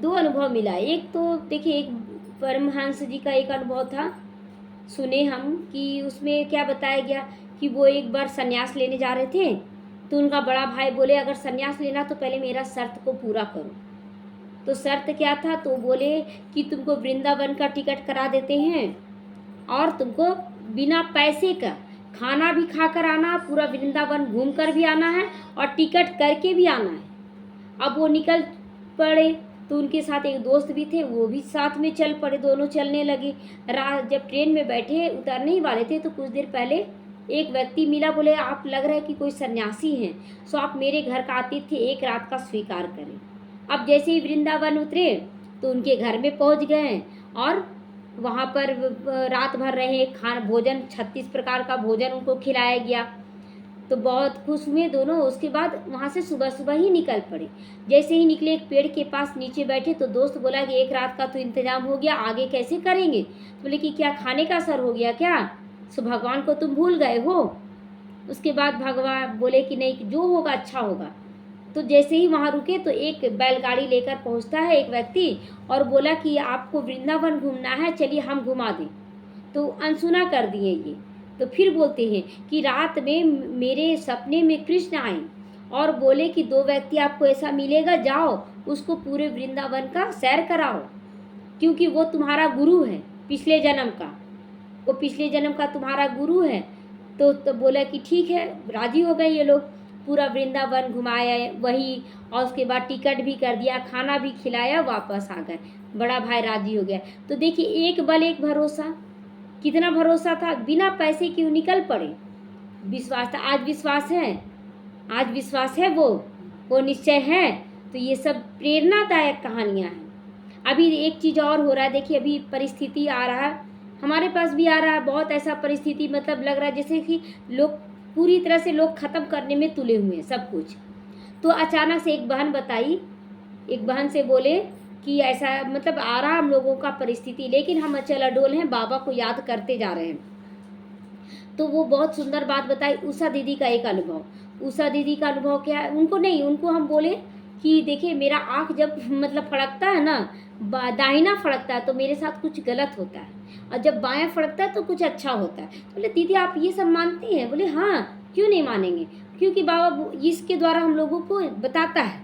दो अनुभव मिला। एक तो देखिए, एक परमहंस जी का एक अनुभव था, सुने हम कि उसमें क्या बताया गया कि वो एक बार संन्यास लेने जा रहे थे, तो उनका बड़ा भाई बोले अगर संन्यास लेना तो पहले मेरा शर्त को पूरा करो। तो शर्त क्या था, तो बोले कि तुमको वृंदावन का टिकट करा देते हैं और तुमको बिना पैसे का खाना भी खाकर आना, पूरा वृंदावन घूम कर भी आना है और टिकट करके भी आना है। अब वो निकल पड़े, तो उनके साथ एक दोस्त भी थे, वो भी साथ में चल पड़े, दोनों चलने लगे। जब ट्रेन में बैठे उतरने ही वाले थे, तो कुछ देर पहले एक व्यक्ति मिला, बोले आप लग रहा है कि कोई सन्यासी हैं, सो आप मेरे घर का आतिथ्य एक रात का स्वीकार करें। अब जैसे ही वृंदावन उतरे तो उनके घर में पहुंच गए और वहाँ पर रात भर रहे, खान भोजन 36 प्रकार का भोजन उनको खिलाया गया, तो बहुत खुश हुए दोनों। उसके बाद वहाँ से सुबह सुबह ही निकल पड़े। जैसे ही निकले एक पेड़ के पास नीचे बैठे, तो दोस्त बोला कि एक रात का तो इंतजाम हो गया, आगे कैसे करेंगे। तो बोले कि क्या खाने का असर हो गया क्या, सो भगवान को तुम भूल गए हो। उसके बाद भगवान बोले कि नहीं, जो होगा अच्छा होगा। तो जैसे ही वहाँ रुके तो एक बैलगाड़ी लेकर पहुँचता है एक व्यक्ति और बोला कि आपको वृंदावन घूमना है, चलिए हम घुमा दें। तो अनसुना कर दिए ये। तो फिर बोलते हैं कि रात में मेरे सपने में कृष्ण आए और बोले कि दो व्यक्ति आपको ऐसा मिलेगा, जाओ उसको पूरे वृंदावन का सैर कराओ, क्योंकि वो तुम्हारा गुरु है पिछले जन्म का, वो पिछले जन्म का तुम्हारा गुरु है। तो बोला कि ठीक है, राजी हो गए ये लोग। पूरा वृंदावन घुमाया वही, और उसके बाद टिकट भी कर दिया, खाना भी खिलाया, वापस आ गए। बड़ा भाई राजी हो गया। तो देखिए, एक बल एक भरोसा, कितना भरोसा था, बिना पैसे क्यों निकल पड़े। विश्वास था, आज विश्वास है, आज विश्वास है, वो निश्चय है। तो ये सब प्रेरणादायक कहानियाँ हैं। अभी एक चीज़ और हो रहा है, देखिए अभी परिस्थिति आ रहा है, हमारे पास भी आ रहा है बहुत ऐसा परिस्थिति, मतलब लग रहा है जैसे कि लोग पूरी तरह से लोग ख़त्म करने में तुले हुए हैं सब कुछ। तो अचानक से एक बहन बताई, एक बहन से बोले कि ऐसा मतलब आ रहा हम लोगों का परिस्थिति, लेकिन हम अचल अडोल हैं, बाबा को याद करते जा रहे हैं। तो वो बहुत सुंदर बात बताई उषा दीदी का एक अनुभव। उषा दीदी का अनुभव क्या है, उनको हम बोले कि देखिए मेरा आँख जब मतलब फड़कता है ना, दाहिना फड़कता है तो मेरे साथ कुछ गलत होता है, और जब बायां फड़कता है तो कुछ अच्छा होता है। तो बोले दीदी आप ये सब मानती हैं। बोले हाँ, क्यों नहीं मानेंगे, क्योंकि बाबा इसके द्वारा हम लोगों को बताता है,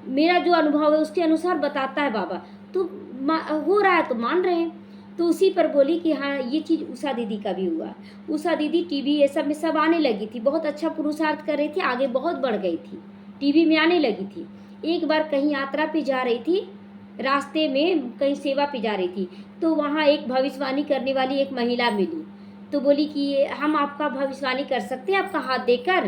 मेरा जो अनुभव है उसके अनुसार बताता है बाबा, तो हो रहा है तो मान रहे हैं। तो उसी पर बोली कि हाँ ये चीज़ उषा दीदी का भी हुआ। उषा दीदी टीवी ये सब में सब आने लगी थी, बहुत अच्छा पुरुषार्थ कर रही थी, आगे बहुत बढ़ गई थी, टीवी में आने लगी थी। एक बार कहीं यात्रा पे जा रही थी, रास्ते में कहीं सेवा पे जा रही थी, तो वहाँ एक भविष्यवाणी करने वाली एक महिला मिली। तो बोली कि हम आपका भविष्यवाणी कर सकते हैं आपका हाथ देकर।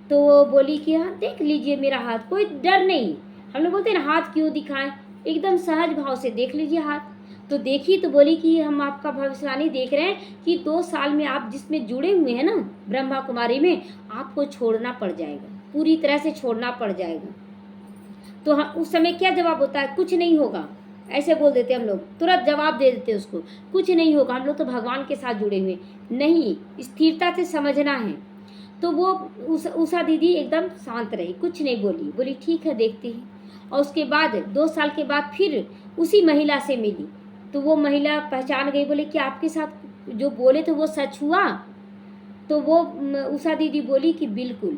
तो वो बोली कि हाँ देख लीजिए मेरा हाथ, कोई डर नहीं। हम लोग बोलते हैं ना हाथ क्यों दिखाएं, एकदम सहज भाव से देख लीजिए हाथ। तो देखी तो बोली कि हम आपका भविष्यवाणी देख रहे हैं कि 2 साल में आप जिसमें जुड़े हुए हैं ना ब्रह्मा कुमारी में, आपको छोड़ना पड़ जाएगा, पूरी तरह से छोड़ना पड़ जाएगा। तो हाँ, उस समय क्या जवाब होता है, कुछ नहीं होगा, ऐसे बोल देते हम लोग, तुरंत जवाब दे देते उसको, कुछ नहीं होगा, हम लोग तो भगवान के साथ जुड़े हुए। नहीं, स्थिरता से समझना है। तो वो उषा दीदी एकदम शांत रही, कुछ नहीं बोली, बोली ठीक है देखते हैं। और उसके बाद 2 साल के बाद फिर उसी महिला से मिली, तो वो महिला पहचान गई, बोले कि आपके साथ जो बोले थे वो सच हुआ। तो वो उषा दीदी बोली कि बिल्कुल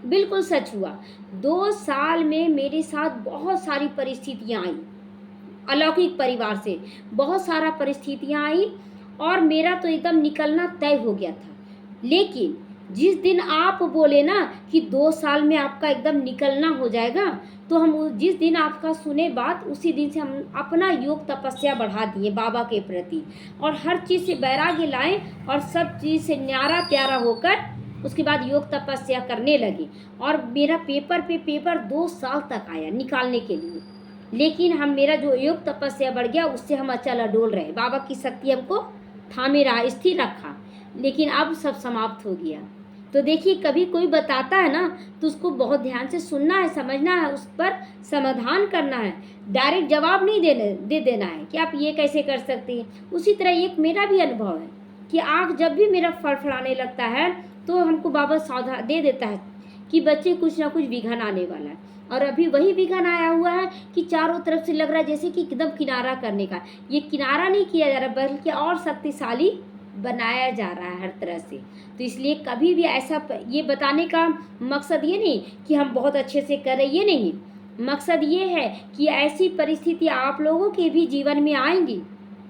बिल्कुल सच हुआ। 2 साल में मेरे साथ बहुत सारी परिस्थितियाँ आई, अलौकिक परिवार से बहुत सारा परिस्थितियाँ आई, और मेरा तो एकदम निकलना तय हो गया था। लेकिन जिस दिन आप बोले ना कि 2 साल में आपका एकदम निकलना हो जाएगा, तो हम जिस दिन आपका सुने बात, उसी दिन से हम अपना योग तपस्या बढ़ा दिए बाबा के प्रति, और हर चीज़ से वैराग्य लाएं और सब चीज़ से न्यारा प्यारा होकर उसके बाद योग तपस्या करने लगे। और मेरा पेपर 2 साल तक आया निकालने के लिए, लेकिन हम मेरा जो योग तपस्या बढ़ गया उससे हम अचल अडोल रहे, बाबा की शक्ति हमको थामे रहा, स्थिर रखा। लेकिन अब सब समाप्त हो गया। तो देखिए कभी कोई बताता है ना तो उसको बहुत ध्यान से सुनना है, समझना है, उस पर समाधान करना है, डायरेक्ट जवाब नहीं दे देना है कि आप ये कैसे कर सकते हैं। उसी तरह एक मेरा भी अनुभव है कि आँख जब भी मेरा फड़फड़ाने लगता है तो हमको बाबा सावधान दे देता है कि बच्चे कुछ ना कुछ विघन आने वाला है। और अभी वही विघन आया हुआ है कि चारों तरफ से लग रहा है जैसे कि एकदम किनारा करने का। ये किनारा नहीं किया जा रहा बल्कि और शक्तिशाली बनाया जा रहा है हर तरह से। तो इसलिए कभी भी ऐसा ये बताने का मकसद ये नहीं कि हम बहुत अच्छे से कर रहे, ये नहीं। मकसद ये है कि ऐसी परिस्थिति आप लोगों के भी जीवन में आएंगी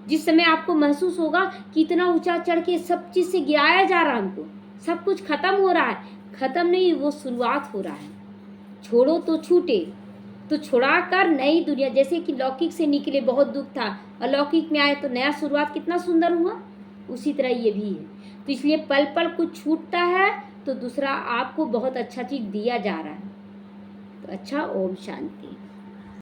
जिस समय आपको महसूस होगा कि इतना ऊंचा चढ़ के सब चीज़ से गिराया जा रहा है हमको, सब कुछ खत्म हो रहा है। खत्म नहीं, वो शुरुआत हो रहा है। छोड़ो तो छूटे, तो छुड़ा कर नई दुनिया, जैसे कि लौकिक से निकले बहुत दुख था, अलौकिक में आए तो नया शुरुआत कितना सुंदर हुआ, उसी तरह ये भी है। तो इसलिए पल पल कुछ छूटता है तो दूसरा आपको बहुत अच्छा चीज़ दिया जा रहा है। तो अच्छा, ओम शांति।